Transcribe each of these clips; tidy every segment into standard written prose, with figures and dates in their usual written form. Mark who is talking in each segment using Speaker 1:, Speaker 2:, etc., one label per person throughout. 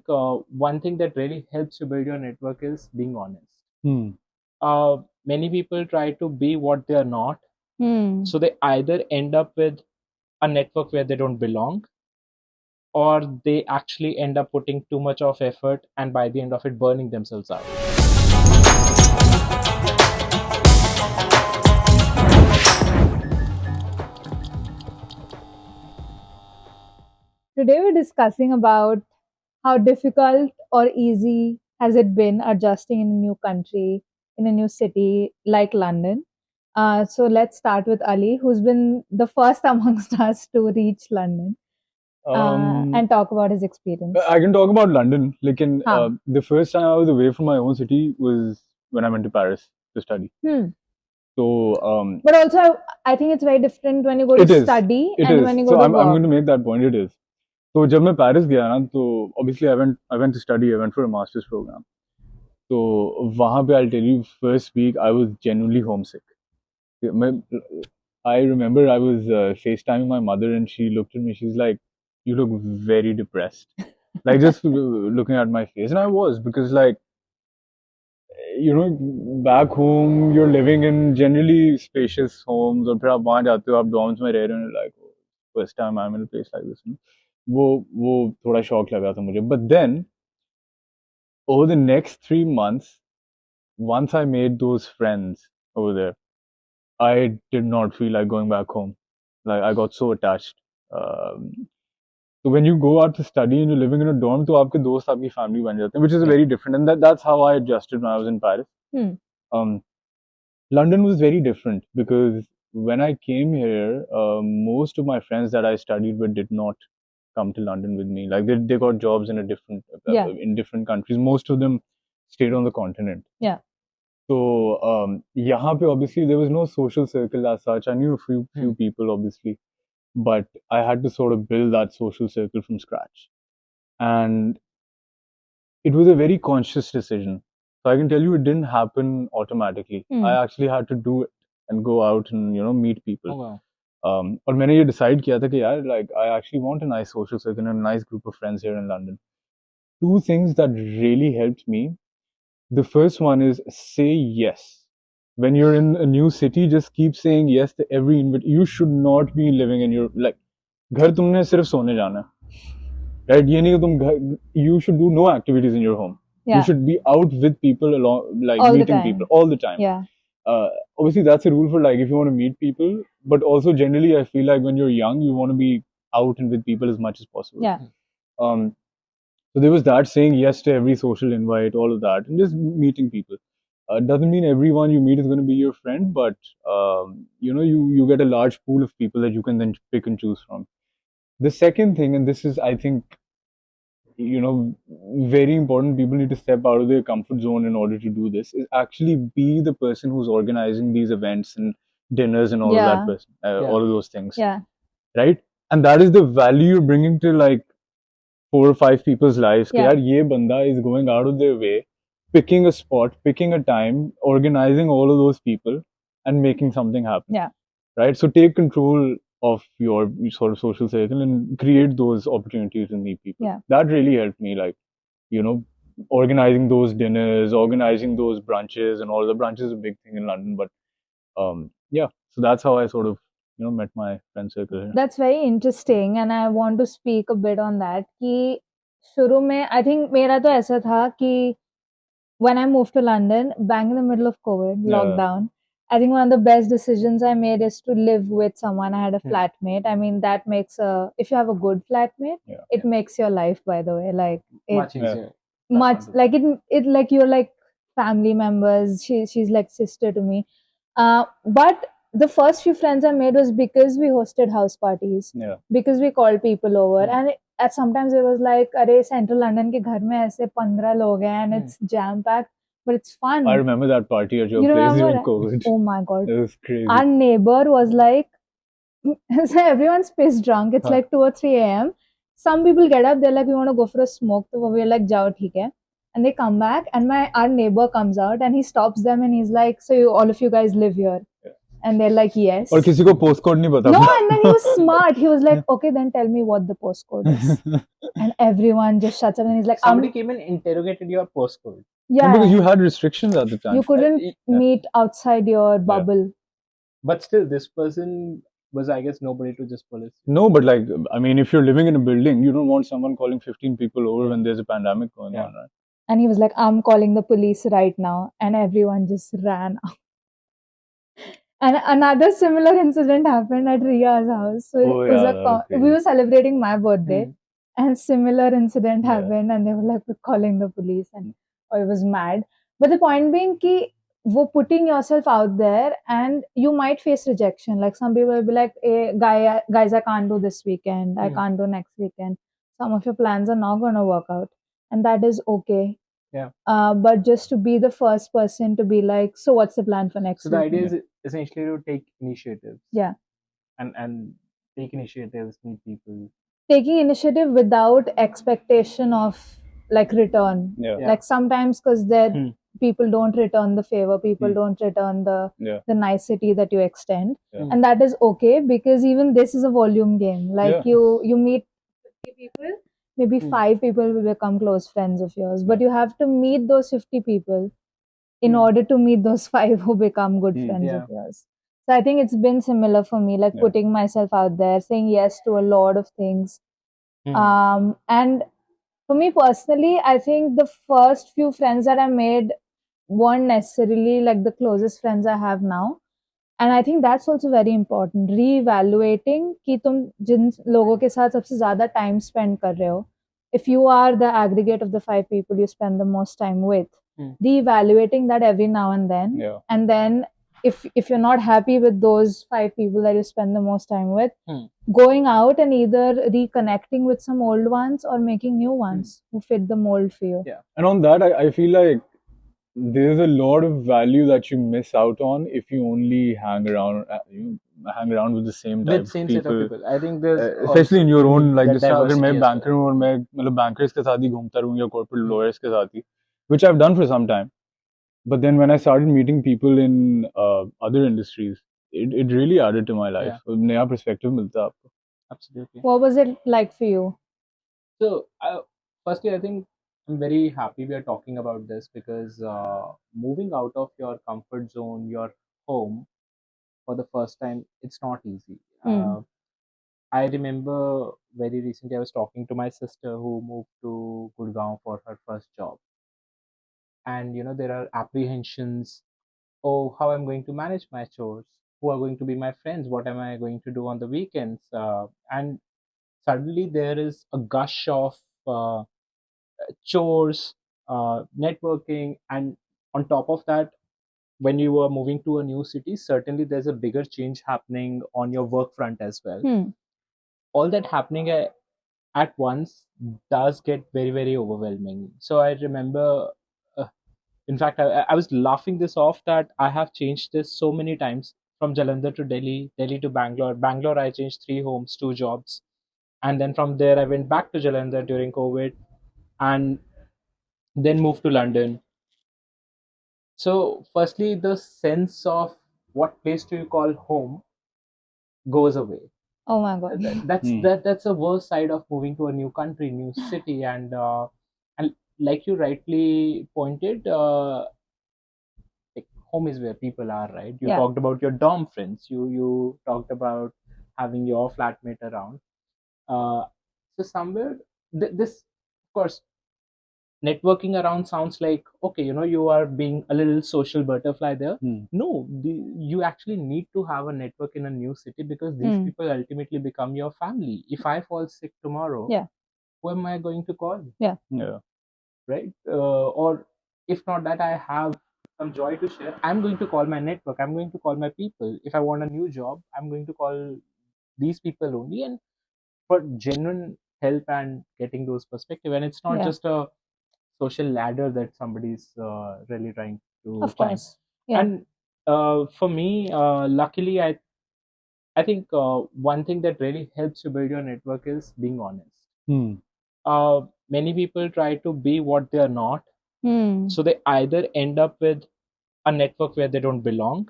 Speaker 1: One thing that really helps you build your network is being honest.
Speaker 2: Hmm.
Speaker 1: Many people try to be what they are not,
Speaker 3: Hmm.
Speaker 1: so they either end up with a network where they don't belong, or they actually end up putting too much of effort and by the end of it burning themselves out.
Speaker 3: Today we're discussing about how difficult or easy has it been adjusting in a new country, in a new city like London. So let's start with Ali, who's been the first amongst us to reach London and talk about his experience.
Speaker 2: I can talk about London. Like
Speaker 3: Huh.
Speaker 2: the first time I was away from my own city was when I went to Paris to study. So
Speaker 3: But also, I think it's very different when you go
Speaker 2: it
Speaker 3: to
Speaker 2: is.
Speaker 3: study
Speaker 2: It
Speaker 3: and when
Speaker 2: is.
Speaker 3: you go
Speaker 2: So
Speaker 3: to
Speaker 2: I'm going
Speaker 3: work.
Speaker 2: to make that point. It is. So जब मैं Paris गया ना, तो obviously I went to study. I went for a master's program. So वहाँ पे I'll tell you, first week I was genuinely homesick. मैं- I remember I was FaceTiming my mother and she looked at me. She's like, "You look very depressed." Like just looking at my face, and I was, because like, you know, back home you're living in generally spacious homes, और फिर आप वहाँ जाते हो, आप dorms में रह रहे हो, like first time I'm in a place like this. वो थोड़ा shock लगा था मुझे. But then over the next 3 months, once I made those friends over there, I did not feel like going back home. Like I got so attached. So when you go out to study and you're living in a dorm, तो आपके दोस्त आपकी family बन जाते हैं, which is very different. And that's how I adjusted when I was in Paris. Um, London was very different because when I came here, most of my friends that I studied with did not come to London with me. Like they got jobs in a different in different countries. Most of them stayed on the continent.
Speaker 3: Yeah.
Speaker 2: So यहाँ पे obviously there was no social circle as such. I knew a few people obviously, but I had to sort of build that social circle from scratch, and it was a very conscious decision. So I can tell you, it didn't happen automatically. I actually had to do it and go out and meet people.
Speaker 1: Oh, wow.
Speaker 2: और मैंने ये decide किया था कि यार, like I actually want a nice social circle and a nice group of friends here in London. Two things that really helped me. The first one is say yes. When you're in a new city, just keep saying yes to every invite. You should not be living in your like घर तुमने सिर्फ सोने जाना है. Right? ये नहीं कि तुम you should do no activities in your home.
Speaker 3: Yeah.
Speaker 2: You should be out with people along, like
Speaker 3: All the
Speaker 2: meeting
Speaker 3: time.
Speaker 2: people all the time.
Speaker 3: Yeah.
Speaker 2: Obviously that's a rule for like if you want to meet people, but also generally I feel like when you're young you want to be out and with people as much as possible.
Speaker 3: Yeah.
Speaker 2: So there was that, saying yes to every social invite, all of that, and just meeting people. Doesn't mean everyone you meet is going to be your friend, but you get a large pool of people that you can then pick and choose from. The second thing, and this is I think very important, people need to step out of their comfort zone in order to do this, is actually be the person who's organizing these events and dinners and all of that person, all of those things.
Speaker 3: Yeah.
Speaker 2: Right? And that is the value you're bringing to like 4 or 5 people's lives.
Speaker 3: Yeah.
Speaker 2: Yaar, ye banda is going out of their way, picking a spot, picking a time, organizing all of those people and making something happen.
Speaker 3: Yeah.
Speaker 2: Right? So take control of your sort of social circle and create those opportunities to meet people.
Speaker 3: Yeah.
Speaker 2: That really helped me, like, organizing those dinners, organizing those brunches, and all. The brunch is a big thing in London, but yeah, so that's how I sort of met my friend circle here.
Speaker 3: That's very interesting, and I want to speak a bit on that. कि शुरू में I think मेरा तो ऐसा था कि when I moved to London, bang in the middle of COVID, lockdown, I think one of the best decisions I made is to live with someone. I had a flatmate. I mean, that makes if you have a good flatmate, it makes your life, by the way, like
Speaker 1: Much easier.
Speaker 3: much like it like you're like family members. She's like sister to me. But the first few friends I made was because we hosted house parties, because we called people over, and at sometimes it was like, अरे Central London के घर में ऐसे 15 लोग हैं and it's jam packed, but it's fun.
Speaker 2: I remember that party at your place during COVID.
Speaker 3: Oh my god,
Speaker 2: it was crazy.
Speaker 3: Our neighbor was like, so everyone's pissed drunk. It's like 2 or 3 a.m. Some people get up, they're like, we want to go for a smoke. So we're like, jao, theek hai. And they come back, and our neighbor comes out and he stops them and he's like, so all of you guys live here. And they're like, yes.
Speaker 2: और किसी को postcode नहीं पता.
Speaker 3: No, and then he was smart. He was like, okay, then tell me what the postcode is. And everyone just shuts up and he's like,
Speaker 1: Somebody came and interrogated your postcode.
Speaker 2: No,
Speaker 3: yeah,
Speaker 2: because you had restrictions at the time.
Speaker 3: you couldn't meet outside your bubble.
Speaker 1: But still, this person was, I guess, nobody to just police.
Speaker 2: No, but like, I mean, if you're living in a building, you don't want someone calling 15 people over when there's a pandemic going on, right?
Speaker 3: And he was like, I'm calling the police right now. And everyone just ran out. And another similar incident happened at Ria's house. So
Speaker 2: Oh,
Speaker 3: it was
Speaker 2: yeah,
Speaker 3: we were celebrating my birthday.
Speaker 1: Hmm.
Speaker 3: And similar incident
Speaker 2: Yeah.
Speaker 3: happened. And they were like, we're calling the police. And I was mad. But the point being, ki, wo putting yourself out there and you might face rejection. Like some people will be like, hey, guys, I can't do this weekend. I can't do next weekend. Some of your plans are not going to work out. And that is okay.
Speaker 1: Yeah.
Speaker 3: But just to be the first person to be like, so what's the plan for next
Speaker 1: So the
Speaker 3: weekend?
Speaker 1: idea is essentially to take initiatives.
Speaker 3: Yeah.
Speaker 1: And take initiatives, meet people.
Speaker 3: Taking initiative without expectation of like return.
Speaker 2: Yeah.
Speaker 3: Like sometimes because people don't return the favor, people don't return the nicety that you extend. And that is okay because even this is a volume game. Like you meet 50 people, maybe 5 people will become close friends of yours. But you have to meet those 50 people in order to meet those 5 who become good friends of yours. So I think it's been similar for me, like putting myself out there, saying yes to a lot of things. And for me personally, I think the first few friends that I made weren't necessarily like the closest friends I have now. And I think that's also very important. Reevaluating कि तुम जिन लोगों के साथ सबसे ज़्यादा time spend कर रहे हो. If you are the aggregate of the 5 people you spend the most time with, reevaluating that every now and then. And then if you're not happy with those 5 people that you spend the most time with, going out and either reconnecting with some old ones or making new ones who fit the mold for you.
Speaker 2: And on that, I feel like there's a lot of value that you miss out on if you only hang around with the same type
Speaker 1: With same
Speaker 2: of
Speaker 1: set of people. I think there's
Speaker 2: especially in your own, like जैसे अगर
Speaker 1: diversity
Speaker 2: मैं
Speaker 1: as
Speaker 2: banker हूँ और मैं मतलब bankers के साथ ही घूमता रहूँ या corporate lawyers के साथ ही, which I've done for some time. But then when I started meeting people in other industries, it really added to my life. नया perspective मिलता है आपको.
Speaker 1: Absolutely.
Speaker 3: What was it like for you?
Speaker 1: So, firstly, I think I'm very happy we are talking about this because moving out of your comfort zone, your home, for the first time, it's not easy. I remember very recently I was talking to my sister who moved to Gurgaon for her first job. And, there are apprehensions. Oh, how I'm going to manage my chores? Who are going to be my friends? What am I going to do on the weekends? And suddenly there is a gush of chores, networking, and on top of that, when you are moving to a new city, certainly there's a bigger change happening on your work front as well. All that happening at once does get very, very overwhelming. So I remember, in fact, I was laughing this off that I have changed this so many times from Jalandhar to Delhi, Delhi to Bangalore. Bangalore, I changed 3 homes, 2 jobs. And then from there, I went back to Jalandhar during COVID and then moved to London. So, firstly, the sense of what place do you call home goes away.
Speaker 3: Oh my god.
Speaker 1: That's the worst side of moving to a new country, new city, and like you rightly pointed, like home is where people are, right? You talked about your dorm friends. You talked about having your flatmate around. So somewhere this, of course, networking around sounds like okay, you are being a little social butterfly there. No, you actually need to have a network in a new city because these people ultimately become your family. If I fall sick tomorrow, who am I going to call? Right? Or if not that I have some joy to share, I'm going to call my network, I'm going to call my people. If I want a new job, I'm going to call these people only, and for genuine help and getting those perspective. And it's not just a social ladder that somebody's really trying to
Speaker 3: Of
Speaker 1: climb.
Speaker 3: course.
Speaker 1: And for me, luckily, I think one thing that really helps you build your network is being honest. Many people try to be what they are not, so they either end up with a network where they don't belong,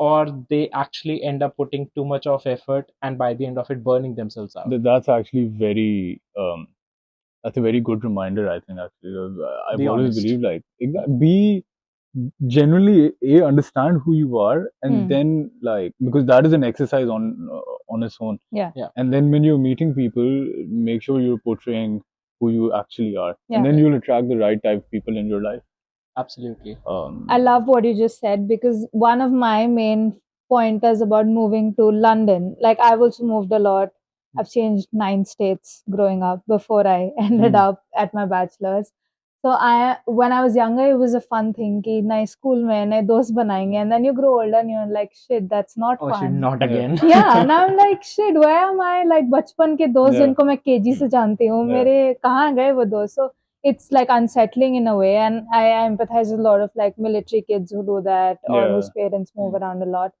Speaker 1: or they actually end up putting too much of effort and by the end of it burning themselves out?
Speaker 2: That's actually very that's a very good reminder, I think. Actually, I've
Speaker 1: Be
Speaker 2: always
Speaker 1: honest.
Speaker 2: believed like be generally understand who you are, and then like, because that is an exercise on its own.
Speaker 3: Yeah.
Speaker 2: And then when you're meeting people, make sure you're portraying who you actually are,
Speaker 3: Yeah.
Speaker 2: and then you'll attract the right type of people in your life.
Speaker 1: Absolutely.
Speaker 3: I love what you just said, because one of my main pointers about moving to London, like I've also moved a lot. I've changed 9 states growing up before I ended up at my bachelor's. So when I was younger, it was a fun thing कि नए school में नए दोस्त बनाएंगे, and then you grow older and you're like, shit, that's not
Speaker 1: Oh shit,
Speaker 3: fun.
Speaker 1: not again.
Speaker 3: Yeah, and I'm like, shit, where am I? Like बचपन के दोस्त जिनको मैं KG से जानती हूँ, मेरे कहाँ गए वो दोस्त? So it's like unsettling in a way, and I empathize with a lot of like military kids who do that, or whose parents move around a lot.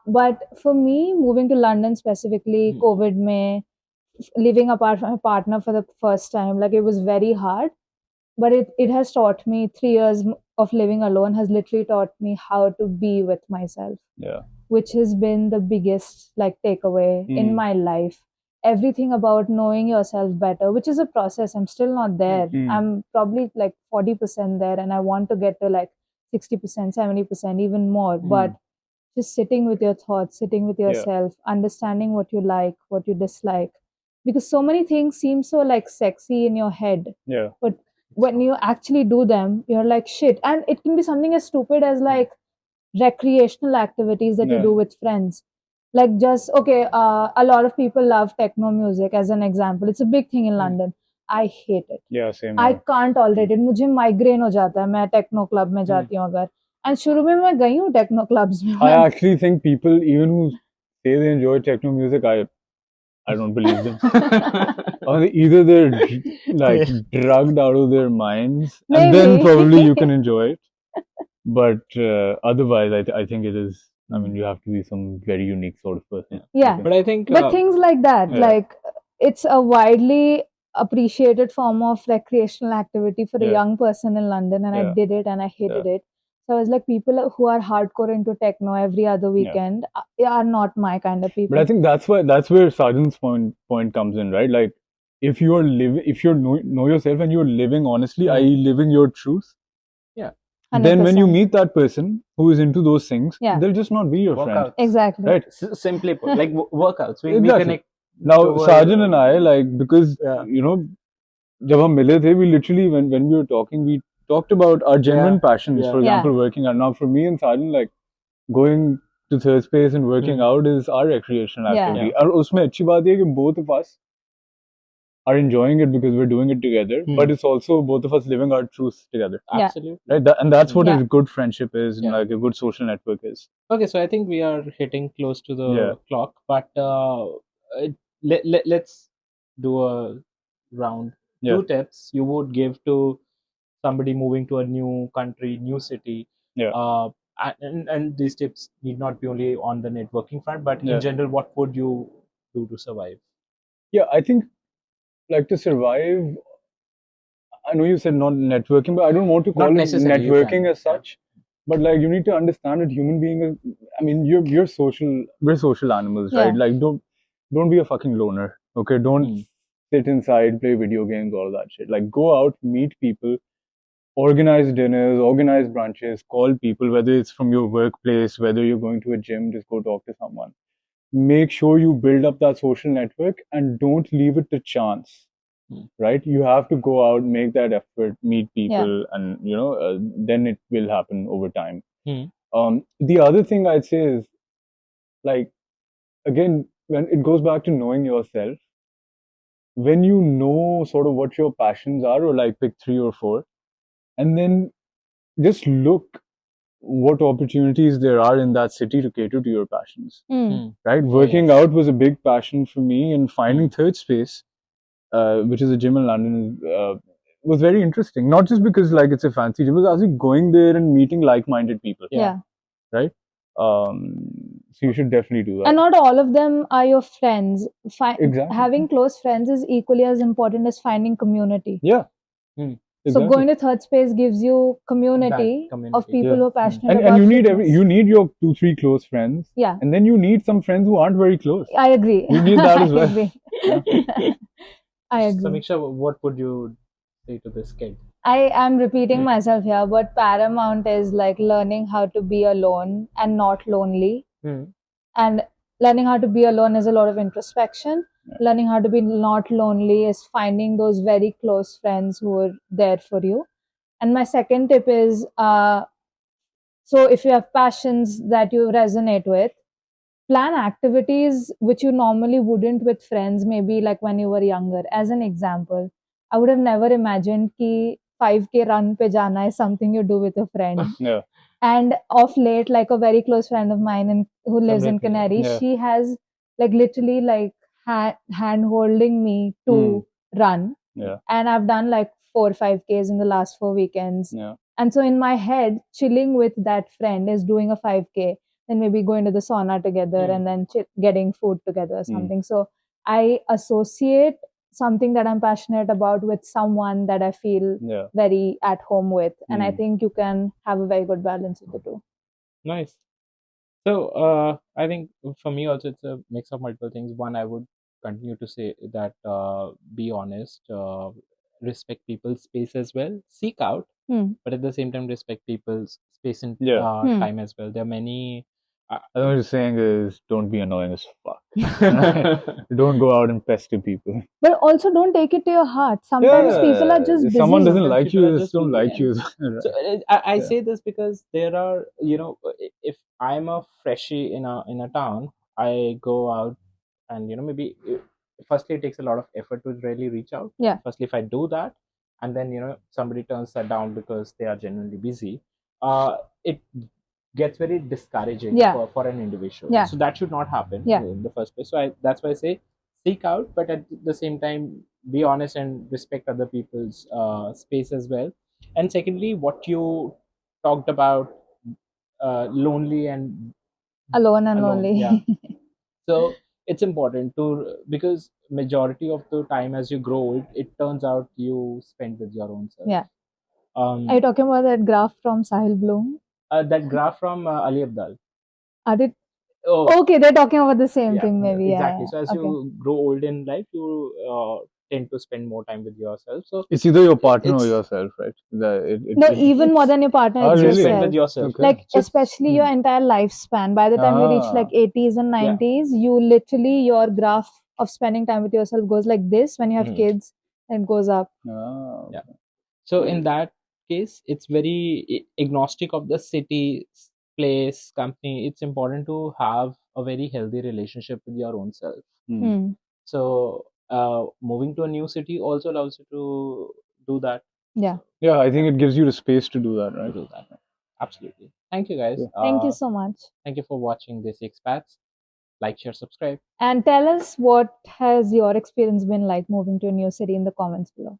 Speaker 3: But for me, moving to London specifically, COVID mein, living apart from my partner for the first time, like it was very hard. But it has taught me 3 years of living alone has literally taught me how to be with myself.
Speaker 2: Yeah.
Speaker 3: Which has been the biggest like takeaway in my life. Everything about knowing yourself better, which is a process. I'm still not there. I'm probably like 40% there, and I want to get to like 60%, 70%, even more. But just sitting with your thoughts, sitting with yourself, understanding what you like, what you dislike. Because so many things seem so like sexy in your head.
Speaker 2: Yeah.
Speaker 3: But when you actually do them, you're like, shit. And it can be something as stupid as like recreational activities that you do with friends. Like just, okay, a lot of people love techno music as an example. It's a big thing in London. I hate it.
Speaker 2: Yeah, same.
Speaker 3: I can't tolerate it. मुझे migraine हो जाता है मैं techno club में जाती हूँ अगर. And शुरू में मैं गई हूँ techno clubs में.
Speaker 2: I actually think people, even who say they enjoy techno music, I don't believe them. Or either they're like drugged out of their minds, and then probably you can enjoy it. But otherwise, I think it is. I mean, you have to be some very unique sort of person.
Speaker 3: Yeah.
Speaker 1: But I think
Speaker 3: But things like that, like it's a widely appreciated form of recreational activity for a young person in London, and I did it and I hated it. So I was like, people who are hardcore into techno every other weekend are not my kind of people.
Speaker 2: But I think that's where Sajan's point comes in, right? Like, if you know yourself and you're living honestly, i.e., living your truth.
Speaker 1: Yeah.
Speaker 3: 100%.
Speaker 2: Then when you meet that person who is into those things, they'll just not be your friend.
Speaker 3: Exactly.
Speaker 2: Right.
Speaker 1: Simply put, like workouts. We
Speaker 2: Exactly.
Speaker 1: connect.
Speaker 2: Now, Sajan and I, like, because you know, जब हम मिले थे, we literally when we were talking, we talked about our genuine passions. For example, working out. Now, for me and Sajan, like going to third space and working out is our recreational activity. और उसमें अच्छी बात है कि both of us are enjoying it because we're doing it together, but it's also both of us living our truth together.
Speaker 1: Absolutely.
Speaker 2: Right? And that's what a good friendship is, and like a good social network is.
Speaker 1: Okay, so I think we are hitting close to the clock, but let's do a round. 2 tips you would give to somebody moving to a new country, new city. And these tips need not be only on the networking front, but in general, what would you do to survive?
Speaker 2: Yeah, I think like to survive, I know you said not networking, but I don't want to call it networking as such. But like you need to understand that human being is, I mean, we're social animals, right? Like don't be a fucking loner. Okay, don't sit inside, play video games, all that shit. Like go out, meet people, organize dinners, organize brunches, call people, whether it's from your workplace, whether you're going to a gym, just go talk to someone. Make sure you build up that social network and don't leave it to chance. Right? You have to go out, make that effort, meet people, and you know, then it will happen over time. The other thing I'd say is, like, again, when it goes back to knowing yourself, when you know sort of what your passions are, or like pick 3 or 4, and then just look what opportunities there are in that city to cater to your passions. Right? Working out was a big passion for me, and finding third space, which is a gym in London, was very interesting. Not just because like it's a fancy gym, but actually going there and meeting like-minded people. Right? So you should definitely do that.
Speaker 3: And not all of them are your friends.
Speaker 2: Exactly.
Speaker 3: Having close friends is equally as important as finding community. So going to third space gives you community, of people who are passionate about
Speaker 2: and you need
Speaker 3: fitness.
Speaker 2: you need your 2-3 close friends.
Speaker 3: Yeah.
Speaker 2: And then you need some friends who aren't very close.
Speaker 3: I agree.
Speaker 2: You need that as well.
Speaker 3: I agree. I agree.
Speaker 1: Sameeksha, what would you say to this kid?
Speaker 3: I am repeating myself here, but paramount is like learning how to be alone and not lonely. And learning how to be alone is a lot of introspection. Learning how to be not lonely is finding those very close friends who are there for you. And my second tip is, so if you have passions that you resonate with, plan activities which you normally wouldn't with friends, maybe like when you were younger. As an example, I would have never imagined ki 5K run pe jana is something you do with a friend.
Speaker 2: Yeah.
Speaker 3: And of late, like a very close friend of mine who lives in Canary, she has like literally like hand holding me to run.
Speaker 2: Yeah.
Speaker 3: And I've done like 4-5Ks in the last 4 weekends.
Speaker 2: Yeah.
Speaker 3: And so in my head, chilling with that friend is doing a 5K, then maybe going to the sauna together and then getting food together or something. So I associate something that I'm passionate about with someone that I feel very at home with. And I think you can have a very good balance of the two.
Speaker 1: Nice. So I think for me also it's a mix of multiple things. One, I would continue to say that be honest, respect people's space as well, seek out, but at the same time respect people's space and time as well. There are many.
Speaker 2: I know what you're saying is don't be annoying as fuck. Don't go out and pester people.
Speaker 3: But also don't take it to your heart. Sometimes people are just busy.
Speaker 2: Someone doesn't like you, just don't like you.
Speaker 1: So I say this because there are, if I'm a freshie in a town, I go out and maybe firstly it takes a lot of effort to really reach out.
Speaker 3: Yeah.
Speaker 1: Firstly, if I do that, and then somebody turns that down because they are genuinely busy, it gets very discouraging for an individual.
Speaker 3: Yeah.
Speaker 1: So that should not happen in the first place. So that's why I say seek out, but at the same time be honest and respect other people's space as well. And secondly, what you talked about, lonely and
Speaker 3: alone and lonely.
Speaker 1: Yeah. So it's important because majority of the time as you grow old, it turns out you spend with your own self.
Speaker 3: Yeah. Are you talking about that graph from Sahil Bloom?
Speaker 1: That graph from Ali Abdal.
Speaker 3: Okay, they're talking about the same thing, maybe.
Speaker 1: Exactly.
Speaker 3: Yeah.
Speaker 1: So as you grow old in life, you tend to spend more time with yourself. So
Speaker 2: it's either your partner or yourself, right?
Speaker 3: Even more than your partner, it's
Speaker 1: really?
Speaker 3: yourself.
Speaker 1: Spend with yourself.
Speaker 2: Okay.
Speaker 3: Like especially your entire lifespan. By the time you reach like 80s and 90s, you literally, your graph of spending time with yourself goes like this. When you have kids, and it goes up.
Speaker 1: Yeah. So in that case, it's very agnostic of the city, place, company. It's important to have a very healthy relationship with your own self. So moving to a new city also allows you to do that.
Speaker 3: Yeah.
Speaker 2: Yeah, I think it gives you the space to do that, right?
Speaker 1: To do that. Absolutely. Thank you, guys.
Speaker 3: Thank you so much.
Speaker 1: Thank you for watching Desi Expats. Like, share, subscribe.
Speaker 3: And tell us what has your experience been like moving to a new city in the comments below.